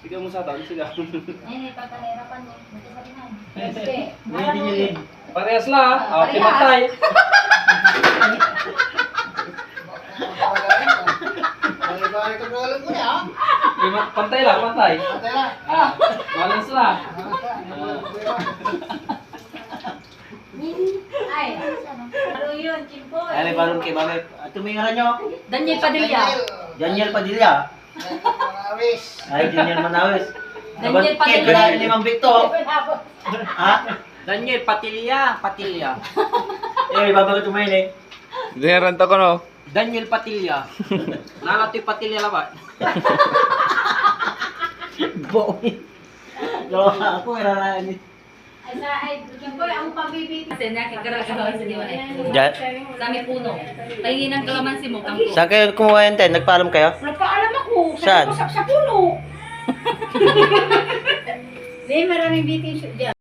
Sigaw mo sa taon, sigaw. Ay, pagkanirapan mo. Magkasabi na. Sige. Hindi nyo din. Parehas lang. Pimatay. Balik-balik ang ulam ko niya, ha? Pantay lang, pantay. Patay na. Balance lang. Ay, ano yun, Chimpoy? Ay, may balon kay Mami. Tumingaran nyo. Daniel Padilla. Daniel Padilla. Manawis. Ay, Daniel Manawis. Daniel Padilla. Kaya ni Mang Victor. Ha? Daniel, patilya. Patilya. Eh, babago tumayin eh. Dinaranta ko no. Daniel Patilya. Nalatoy Patilya labat. Boy. No, ako iraraan ni. Ay, Chimpoy, ang pabibiti. Kasi nakikaraagawa sa diwan eh. Diyan. Kami puno. Pahingin ng kalamansi mo, kampo. Saan kayo kumuha yan, Ten? Nagpaalam kayo? Wala pa alam ako. Saan? Sa puno. Hindi, maraming biting dyan.